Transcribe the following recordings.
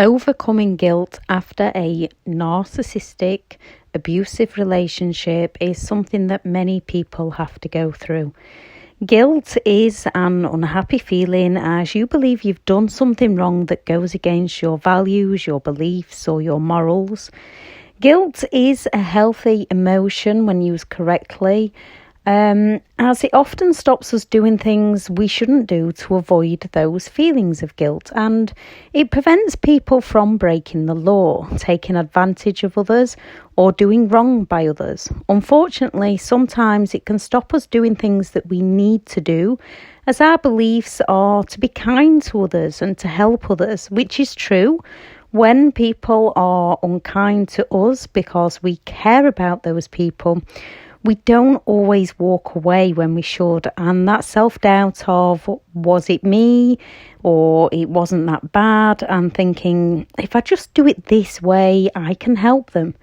Overcoming guilt after a narcissistic, abusive relationship is something that many people have to go through. Guilt is an unhappy feeling as you believe you've done something wrong that goes against your values, your beliefs, or your morals. Guilt is a healthy emotion when used correctly, as it often stops us doing things we shouldn't do to avoid those feelings of guilt, and it prevents people from breaking the law, taking advantage of others, or doing wrong by others. Unfortunately, sometimes it can stop us doing things that we need to do, as our beliefs are to be kind to others and to help others, which is true. When people are unkind to us because we care about those people, we don't always walk away when we should, and that self-doubt of, was it me, or it wasn't that bad, and thinking, if I just do it this way, I can help them.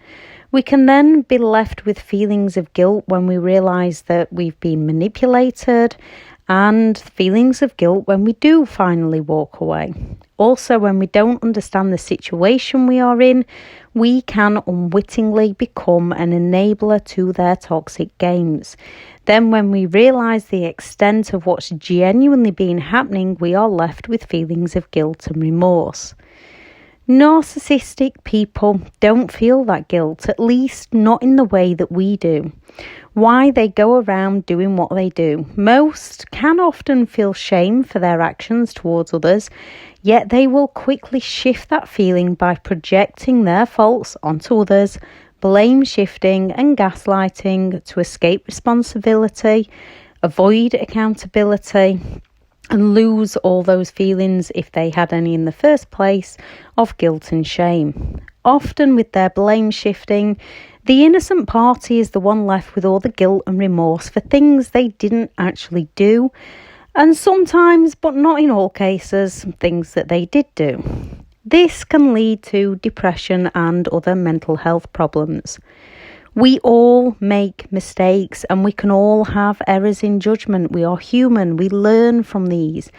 We can then be left with feelings of guilt when we realise that we've been manipulated, and feelings of guilt when we do finally walk away. Also, when we don't understand the situation we are in, we can unwittingly become an enabler to their toxic games. Then when we realise the extent of what's genuinely been happening, we are left with feelings of guilt and remorse. Narcissistic people don't feel that guilt, at least not in the way that we do. Why they go around doing what they do. Most can often feel shame for their actions towards others, yet they will quickly shift that feeling by projecting their faults onto others, blame shifting and gaslighting to escape responsibility, avoid accountability, and lose all those feelings, if they had any in the first place, of guilt and shame. Often with their blame shifting, the innocent party is the one left with all the guilt and remorse for things they didn't actually do, and sometimes, but not in all cases, things that they did do. This can lead to depression and other mental health problems. We all make mistakes and we can all have errors in judgment. We are human. We learn from these.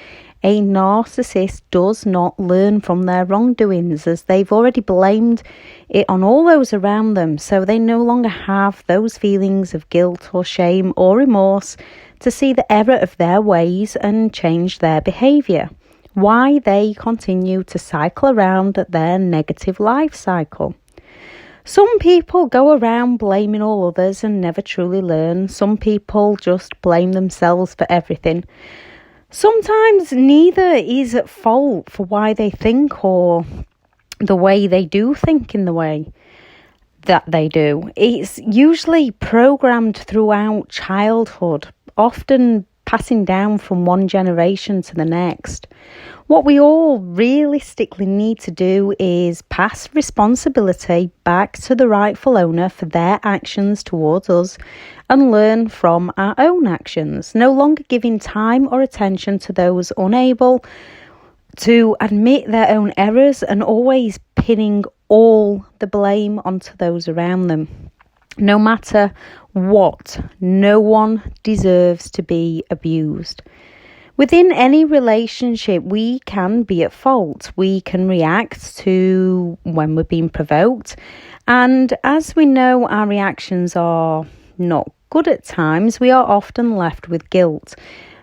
A narcissist does not learn from their wrongdoings, as they've already blamed it on all those around them, so they no longer have those feelings of guilt or shame or remorse to see the error of their ways and change their behaviour. Why they continue to cycle around their negative life cycle. Some people go around blaming all others and never truly learn. Some people just blame themselves for everything. Sometimes neither is at fault for why they think or the way they do think in the way that they do. It's usually programmed throughout childhood, often passing down from one generation to the next. What we all realistically need to do is pass responsibility back to the rightful owner for their actions towards us and learn from our own actions, no longer giving time or attention to those unable to admit their own errors and always pinning all the blame onto those around them. No matter what, no one deserves to be abused. Within any relationship, we can be at fault. We can react to when we're being provoked. And as we know our reactions are not good at times, we are often left with guilt.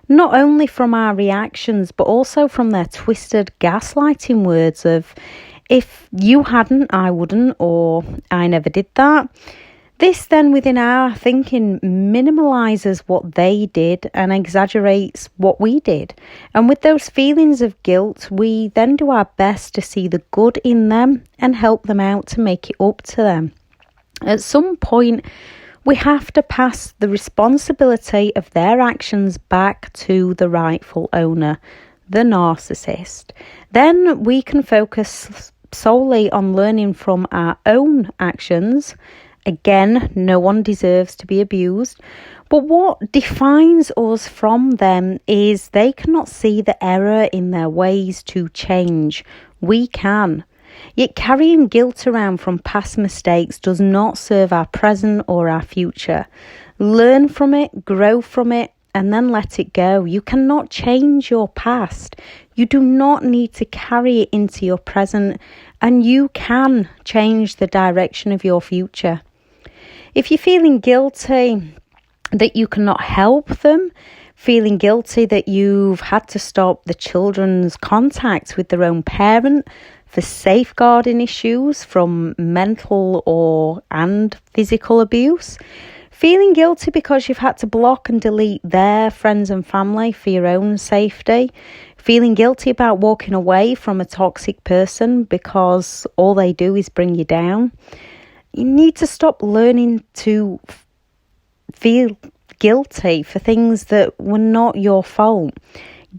Not only from our reactions, but also from their twisted gaslighting words of, if you hadn't, I wouldn't, or I never did that. This then within our thinking minimalises what they did and exaggerates what we did. And with those feelings of guilt, we then do our best to see the good in them and help them out to make it up to them. At some point, we have to pass the responsibility of their actions back to the rightful owner, the narcissist. Then we can focus solely on learning from our own actions. Again, no one deserves to be abused. But what defines us from them is they cannot see the error in their ways to change. We can. Yet carrying guilt around from past mistakes does not serve our present or our future. Learn from it, grow from it, and then let it go. You cannot change your past. You do not need to carry it into your present, and you can change the direction of your future. If you're feeling guilty that you cannot help them, feeling guilty that you've had to stop the children's contact with their own parent for safeguarding issues from mental and physical abuse, feeling guilty because you've had to block and delete their friends and family for your own safety, feeling guilty about walking away from a toxic person because all they do is bring you down. You need to stop learning to feel guilty for things that were not your fault.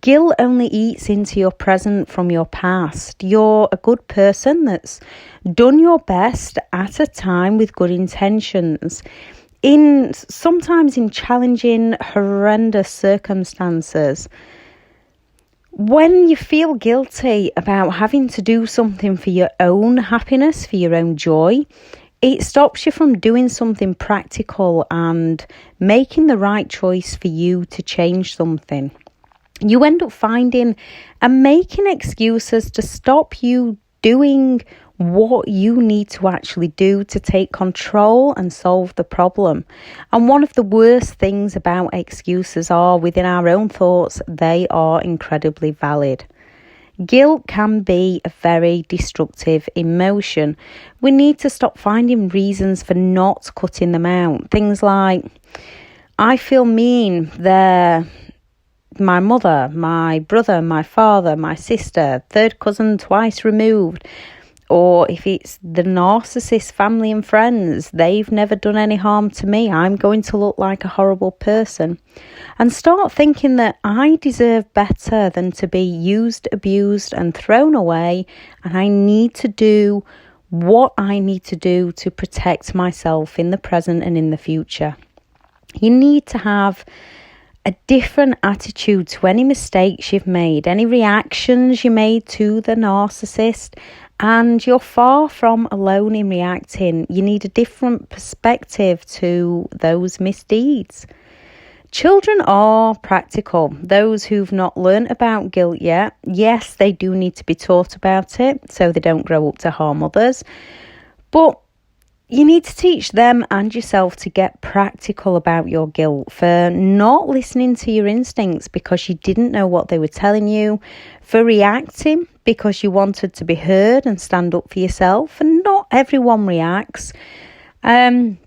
Guilt only eats into your present from your past. You're a good person that's done your best at a time with good intentions. Sometimes in challenging, horrendous circumstances. When you feel guilty about having to do something for your own happiness, for your own joy, it stops you from doing something practical and making the right choice for you to change something. You end up finding and making excuses to stop you doing what you need to actually do to take control and solve the problem. And one of the worst things about excuses are, within our own thoughts, they are incredibly valid. Guilt can be a very destructive emotion. We need to stop finding reasons for not cutting them out. Things like, I feel mean, they're my mother, my brother, my father, my sister, third cousin twice removed. Or if it's the narcissist family and friends, they've never done any harm to me. I'm going to look like a horrible person. And start thinking that I deserve better than to be used, abused and thrown away. And I need to do what I need to do to protect myself in the present and in the future. You need to have a different attitude to any mistakes you've made, any reactions you made to the narcissist. And you're far from alone in reacting. You need a different perspective to those misdeeds. Children are practical. Those who've not learnt about guilt yet, yes, they do need to be taught about it so they don't grow up to harm others. But you need to teach them and yourself to get practical about your guilt, for not listening to your instincts because you didn't know what they were telling you, for reacting because you wanted to be heard and stand up for yourself, and not everyone reacts. And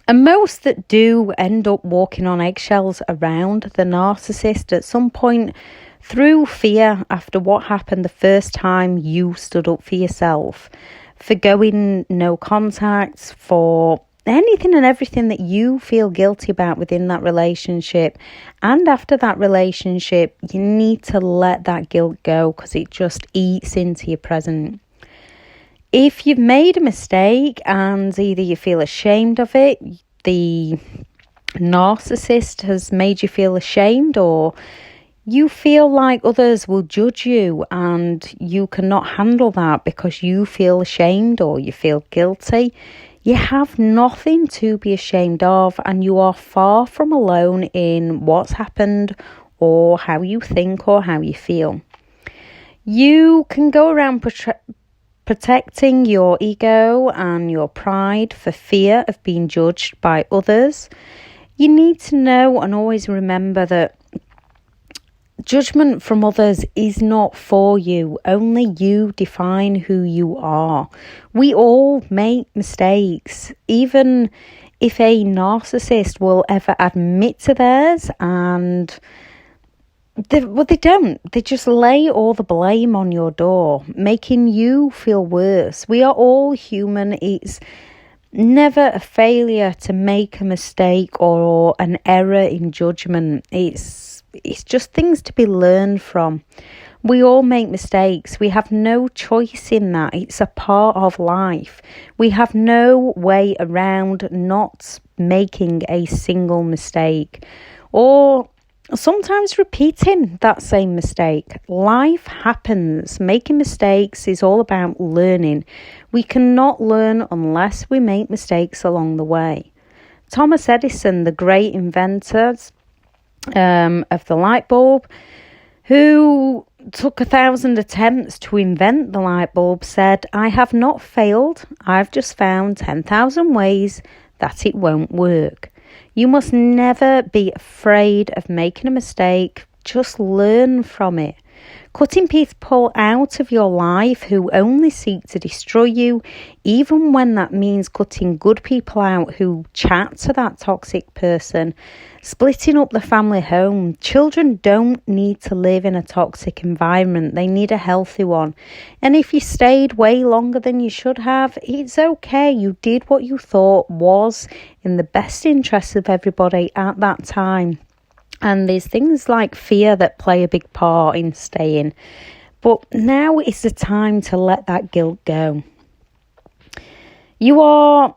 most that do end up walking on eggshells around the narcissist at some point through fear after what happened the first time you stood up for yourself, for going no contact, for anything and everything that you feel guilty about within that relationship. And after that relationship, you need to let that guilt go because it just eats into your present. If you've made a mistake and either you feel ashamed of it, the narcissist has made you feel ashamed, or you feel like others will judge you and you cannot handle that because you feel ashamed or you feel guilty, you have nothing to be ashamed of, and you are far from alone in what's happened or how you think or how you feel. You can go around protecting your ego and your pride for fear of being judged by others. You need to know and always remember that judgment from others is not for you. Only you define who you are. We all make mistakes. Even if a narcissist will ever admit to theirs, and they don't. They just lay all the blame on your door, making you feel worse. We are all human. It's never a failure to make a mistake or an error in judgment. It's just things to be learned from. We all make mistakes. We have no choice in that. It's a part of life. We have no way around not making a single mistake, or sometimes repeating that same mistake. Life happens. Making mistakes is all about learning. We cannot learn unless we make mistakes along the way. Thomas Edison, the great inventor, of the light bulb, who took 1,000 attempts to invent the light bulb, said, "I have not failed. I've just found 10,000 ways that it won't work." You must never be afraid of making a mistake. Just learn from it. Cutting people out of your life who only seek to destroy you, even when that means cutting good people out who chat to that toxic person. Splitting up the family home. Children don't need to live in a toxic environment. They need a healthy one. And if you stayed way longer than you should have, it's okay. You did what you thought was in the best interest of everybody at that time. And there's things like fear that play a big part in staying. But now is the time to let that guilt go. You're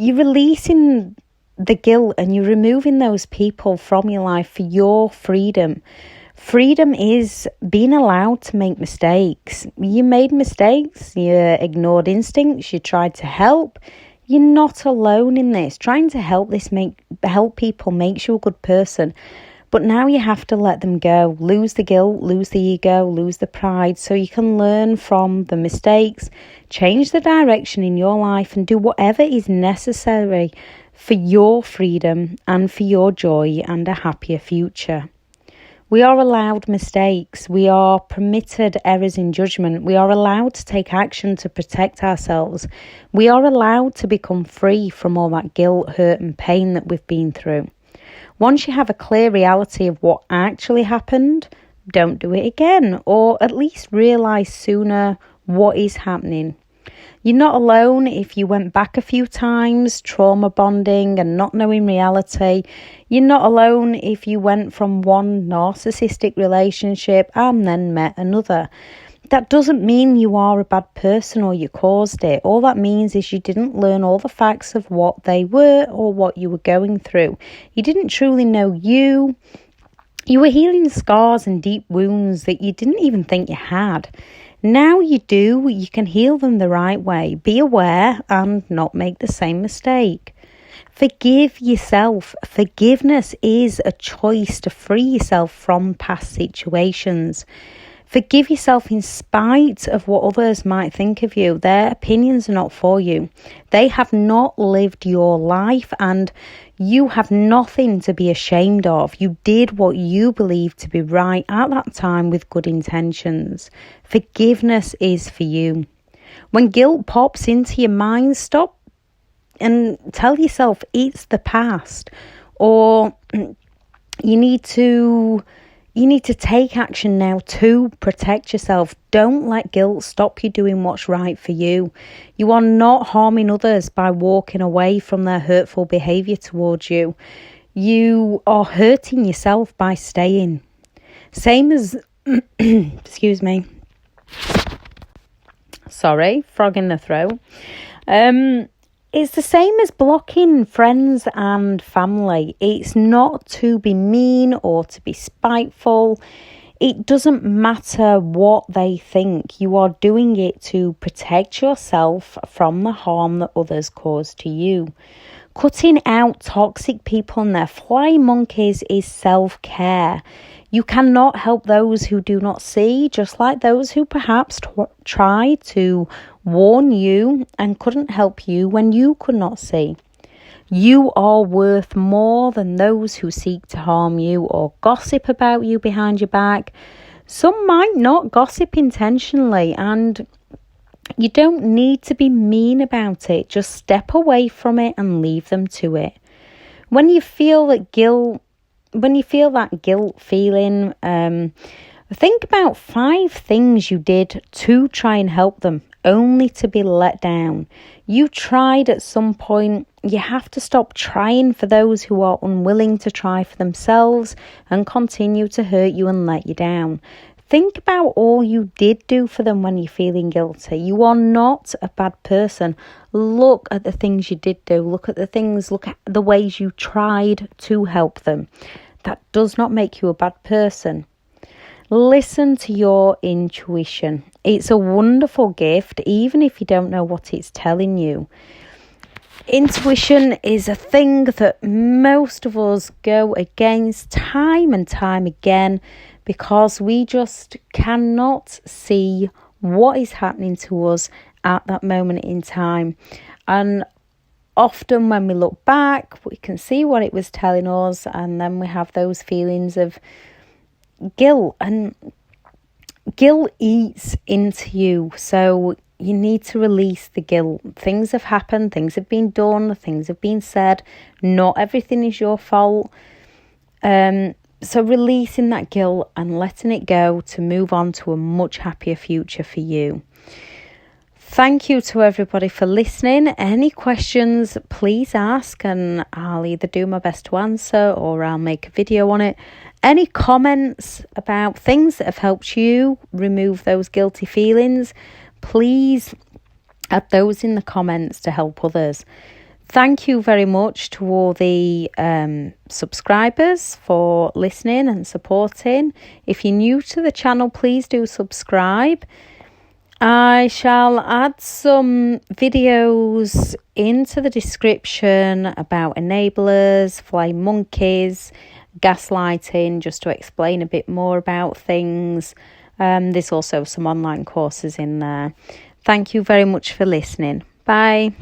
releasing the guilt and you're removing those people from your life for your freedom. Freedom is being allowed to make mistakes. You made mistakes, you ignored instincts, you tried to help. You're not alone in this. Trying to help people makes you a good person. But now you have to let them go. Lose the guilt, lose the ego, lose the pride, so you can learn from the mistakes, change the direction in your life, and do whatever is necessary for your freedom and for your joy and a happier future. We are allowed mistakes. We are permitted errors in judgment. We are allowed to take action to protect ourselves. We are allowed to become free from all that guilt, hurt and pain that we've been through. Once you have a clear reality of what actually happened, don't do it again, or at least realise sooner what is happening. You're not alone if you went back a few times, trauma bonding and not knowing reality. You're not alone if you went from one narcissistic relationship and then met another. That doesn't mean you are a bad person or you caused it. All that means is you didn't learn all the facts of what they were or what you were going through. You didn't truly know you. You were healing scars and deep wounds that you didn't even think you had. Now you do. You can heal them the right way. Be aware and not make the same mistake. Forgive yourself. Forgiveness is a choice to free yourself from past situations. Forgive yourself in spite of what others might think of you. Their opinions are not for you. They have not lived your life and you have nothing to be ashamed of. You did what you believed to be right at that time with good intentions. Forgiveness is for you. When guilt pops into your mind, stop and tell yourself it's the past, or you need to take action now to protect yourself. Don't let guilt stop you doing what's right for you. You are not harming others by walking away from their hurtful behaviour towards you. You are hurting yourself by staying. Same as, excuse me. Sorry, frog in the throat. It's the same as blocking friends and family. It's not to be mean or to be spiteful. It doesn't matter what they think. You are doing it to protect yourself from the harm that others cause to you. Cutting out toxic people and their fly monkeys is self-care. You cannot help those who do not see, just like those who perhaps tried to warn you and couldn't help you when you could not see. You are worth more than those who seek to harm you or gossip about you behind your back. Some might not gossip intentionally, and you don't need to be mean about it. Just step away from it and leave them to it. When you feel that guilt feeling, think about 5 things you did to try and help them, only to be let down. You tried at some point. You have to stop trying for those who are unwilling to try for themselves and continue to hurt you and let you down. Think about all you did do for them when you're feeling guilty. You are not a bad person. Look at the things you did do. Look at the ways you tried to help them. That does not make you a bad person. Listen to your intuition. It's a wonderful gift, even if you don't know what it's telling you. Intuition is a thing that most of us go against time and time again because we just cannot see what is happening to us at that moment in time. And often when we look back, we can see what it was telling us, and then we have those feelings of guilt, and guilt eats into you. So you need to release the guilt. Things have happened, things have been done, things have been said. Not everything is your fault. So releasing that guilt and letting it go to move on to a much happier future for you. Thank you to everybody for listening. Any questions, please ask, and I'll either do my best to answer or I'll make a video on it. Any comments about things that have helped you remove those guilty feelings, please add those in the comments to help others. Thank you very much to all the subscribers for listening and supporting. If you're new to the channel, please do subscribe. I shall add some videos into the description about enablers, flying monkeys, gaslighting, just to explain a bit more about things. There's also some online courses in there. Thank you very much for listening. Bye.